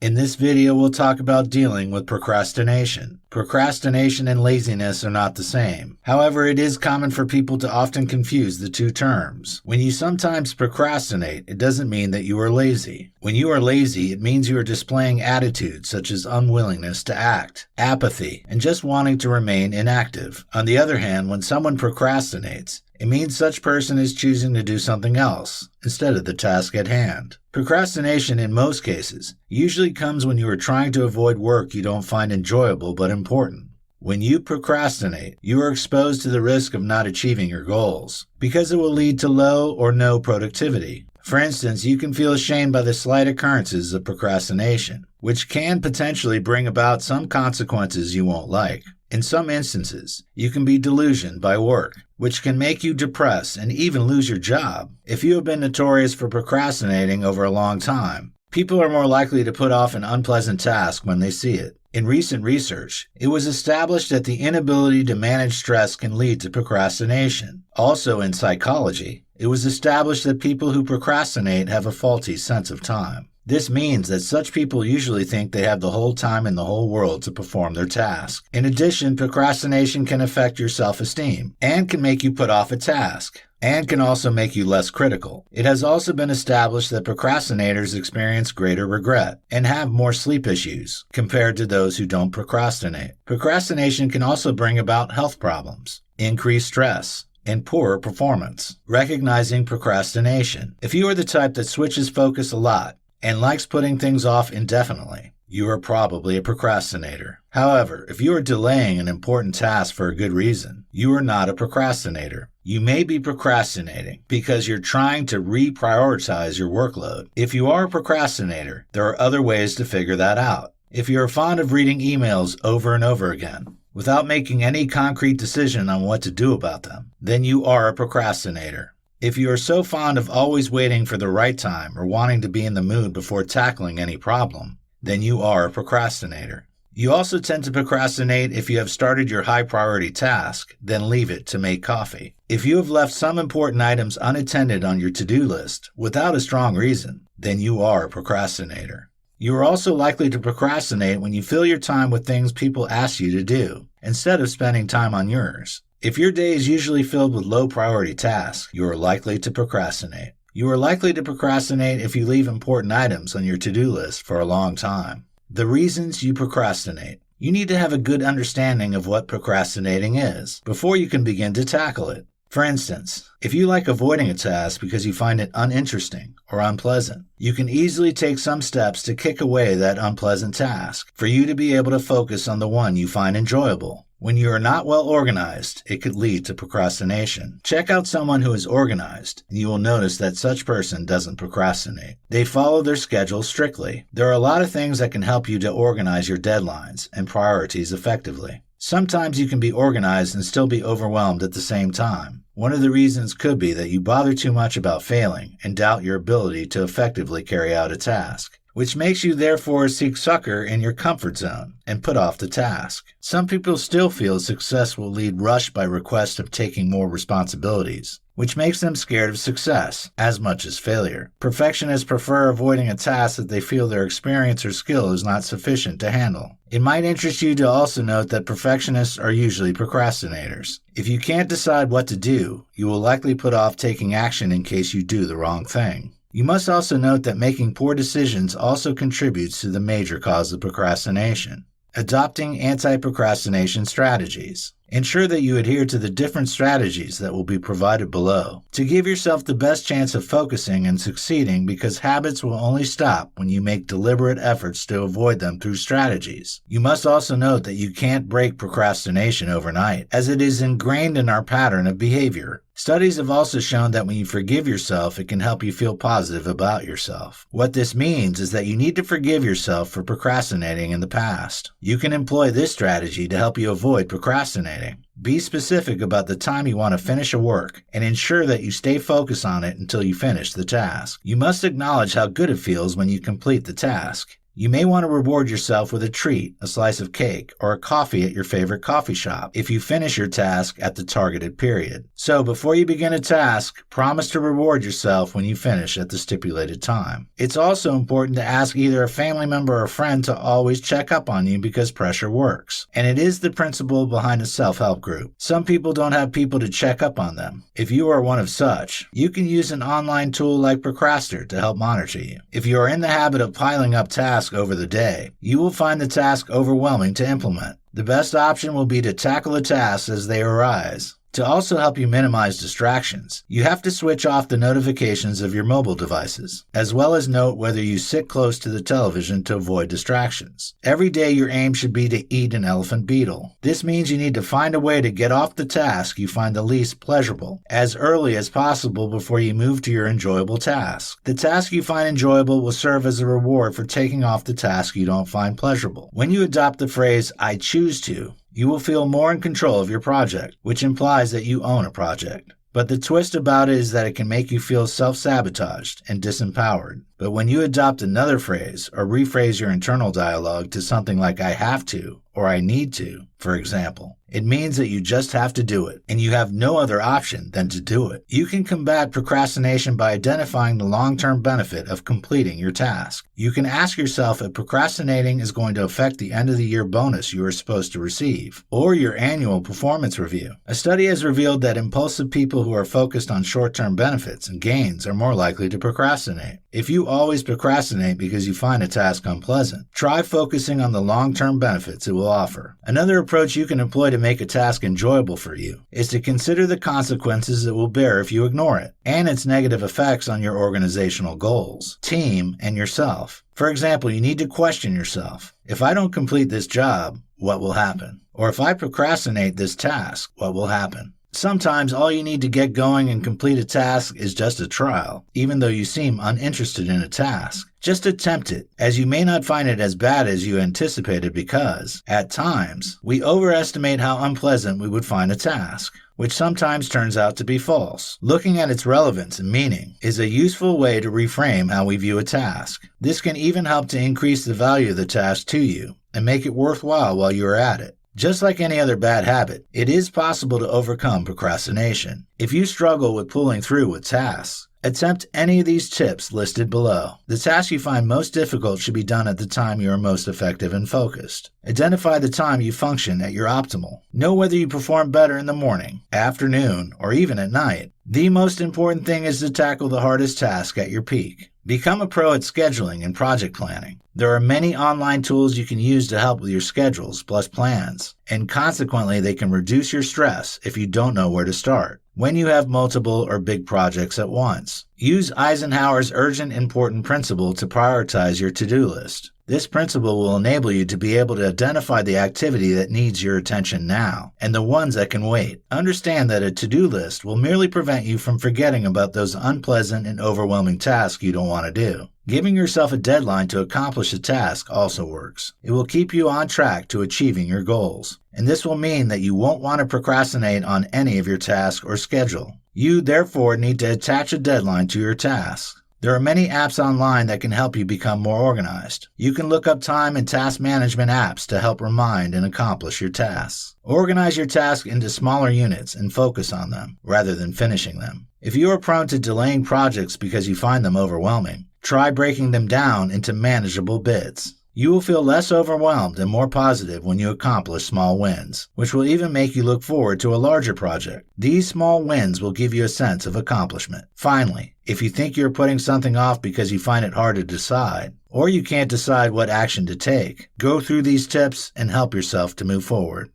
In this video, we'll talk about dealing with procrastination. Procrastination and laziness are not the same. However, it is common for people to often confuse the two terms. When you sometimes procrastinate, it doesn't mean that you are lazy. When you are lazy, it means you are displaying attitudes such as unwillingness to act, apathy, and just wanting to remain inactive. On the other hand, when someone procrastinates, it means such person is choosing to do something else instead of the task at hand. Procrastination, in most cases, usually comes when you are trying to avoid work you don't find enjoyable but important. When you procrastinate, you are exposed to the risk of not achieving your goals, because it will lead to low or no productivity. For instance, you can feel ashamed by the slight occurrences of procrastination, which can potentially bring about some consequences you won't like. In some instances, you can be delusioned by work, which can make you depressed and even lose your job. If you have been notorious for procrastinating over a long time, people are more likely to put off an unpleasant task when they see it. In recent research, it was established that the inability to manage stress can lead to procrastination. Also in psychology, it was established that people who procrastinate have a faulty sense of time. This means that such people usually think they have the whole time in the whole world to perform their task. In addition, procrastination can affect your self-esteem and can make you put off a task, and can also make you less critical. It has also been established that procrastinators experience greater regret and have more sleep issues compared to those who don't procrastinate. Procrastination can also bring about health problems, increased stress, and poorer performance. Recognizing procrastination. If you are the type that switches focus a lot and likes putting things off indefinitely, you are probably a procrastinator. However, if you are delaying an important task for a good reason, you are not a procrastinator. You may be procrastinating because you're trying to reprioritize your workload. If you are a procrastinator, there are other ways to figure that out. If you are fond of reading emails over and over again, without making any concrete decision on what to do about them, then you are a procrastinator. If you are so fond of always waiting for the right time or wanting to be in the mood before tackling any problem, then you are a procrastinator. You also tend to procrastinate if you have started your high-priority task, then leave it to make coffee. If you have left some important items unattended on your to-do list without a strong reason, then you are a procrastinator. You are also likely to procrastinate when you fill your time with things people ask you to do, instead of spending time on yours. If your day is usually filled with low-priority tasks, you are likely to procrastinate. You are likely to procrastinate if you leave important items on your to-do list for a long time. The reasons you procrastinate. You need to have a good understanding of what procrastinating is before you can begin to tackle it. For instance, if you like avoiding a task because you find it uninteresting or unpleasant, you can easily take some steps to kick away that unpleasant task for you to be able to focus on the one you find enjoyable. When you are not well organized, it could lead to procrastination. Check out someone who is organized, and you will notice that such person doesn't procrastinate. They follow their schedule strictly. There are a lot of things that can help you to organize your deadlines and priorities effectively. Sometimes you can be organized and still be overwhelmed at the same time. One of the reasons could be that you bother too much about failing and doubt your ability to effectively carry out a task, which makes you therefore seek succor in your comfort zone and put off the task. Some people still feel success will lead rushed by request of taking more responsibilities, which makes them scared of success as much as failure. Perfectionists prefer avoiding a task that they feel their experience or skill is not sufficient to handle. It might interest you to also note that perfectionists are usually procrastinators. If you can't decide what to do, you will likely put off taking action in case you do the wrong thing. You must also note that making poor decisions also contributes to the major cause of procrastination. Adopting anti-procrastination strategies. Ensure that you adhere to the different strategies that will be provided below to give yourself the best chance of focusing and succeeding, because habits will only stop when you make deliberate efforts to avoid them through strategies. You must also note that you can't break procrastination overnight, as it is ingrained in our pattern of behavior. Studies have also shown that when you forgive yourself, it can help you feel positive about yourself. What this means is that you need to forgive yourself for procrastinating in the past. You can employ this strategy to help you avoid procrastinating. Be specific about the time you want to finish a work and ensure that you stay focused on it until you finish the task. You must acknowledge how good it feels when you complete the task. You may want to reward yourself with a treat, a slice of cake, or a coffee at your favorite coffee shop if you finish your task at the targeted period. So before you begin a task, promise to reward yourself when you finish at the stipulated time. It's also important to ask either a family member or a friend to always check up on you because pressure works. And it is the principle behind a self-help group. Some people don't have people to check up on them. If you are one of such, you can use an online tool like Procrastr to help monitor you. If you are in the habit of piling up tasks over the day, you will find the task overwhelming to implement. The best option will be to tackle the tasks as they arise. To also help you minimize distractions, you have to switch off the notifications of your mobile devices, as well as note whether you sit close to the television to avoid distractions. Every day your aim should be to eat an elephant beetle. This means you need to find a way to get off the task you find the least pleasurable as early as possible before you move to your enjoyable task. The task you find enjoyable will serve as a reward for taking off the task you don't find pleasurable. When you adopt the phrase, "I choose to," you will feel more in control of your project, which implies that you own a project. But the twist about it is that it can make you feel self-sabotaged and disempowered. But when you adopt another phrase or rephrase your internal dialogue to something like "I have to" or "I need to," for example, it means that you just have to do it, and you have no other option than to do it. You can combat procrastination by identifying the long-term benefit of completing your task. You can ask yourself if procrastinating is going to affect the end-of-the-year bonus you are supposed to receive, or your annual performance review. A study has revealed that impulsive people who are focused on short-term benefits and gains are more likely to procrastinate. If you always procrastinate because you find a task unpleasant, try focusing on the long-term benefits it will offer. Another approach you can employ to make a task enjoyable for you is to consider the consequences it will bear if you ignore it, and its negative effects on your organizational goals, team, and yourself. For example, you need to question yourself. If I don't complete this job, what will happen? Or if I procrastinate this task, what will happen? Sometimes all you need to get going and complete a task is just a trial, even though you seem uninterested in a task. Just attempt it, as you may not find it as bad as you anticipated because, at times, we overestimate how unpleasant we would find a task, which sometimes turns out to be false. Looking at its relevance and meaning is a useful way to reframe how we view a task. This can even help to increase the value of the task to you and make it worthwhile while you are at it. Just like any other bad habit, it is possible to overcome procrastination. If you struggle with pulling through with tasks, attempt any of these tips listed below. The task you find most difficult should be done at the time you are most effective and focused. Identify the time you function at your optimal. Know whether you perform better in the morning, afternoon, or even at night. The most important thing is to tackle the hardest task at your peak. Become a pro at scheduling and project planning. There are many online tools you can use to help with your schedules plus plans, and consequently they can reduce your stress if you don't know where to start when you have multiple or big projects at once. Use Eisenhower's urgent important principle to prioritize your to-do list. This principle will enable you to be able to identify the activity that needs your attention now and the ones that can wait. Understand that a to-do list will merely prevent you from forgetting about those unpleasant and overwhelming tasks you don't want to do. Giving yourself a deadline to accomplish a task also works. It will keep you on track to achieving your goals, and this will mean that you won't want to procrastinate on any of your tasks or schedule. You, therefore, need to attach a deadline to your tasks. There are many apps online that can help you become more organized. You can look up time and task management apps to help remind and accomplish your tasks. Organize your tasks into smaller units and focus on them, rather than finishing them. If you are prone to delaying projects because you find them overwhelming, try breaking them down into manageable bits. You will feel less overwhelmed and more positive when you accomplish small wins, which will even make you look forward to a larger project. These small wins will give you a sense of accomplishment. Finally, if you think you're putting something off because you find it hard to decide, or you can't decide what action to take, go through these tips and help yourself to move forward.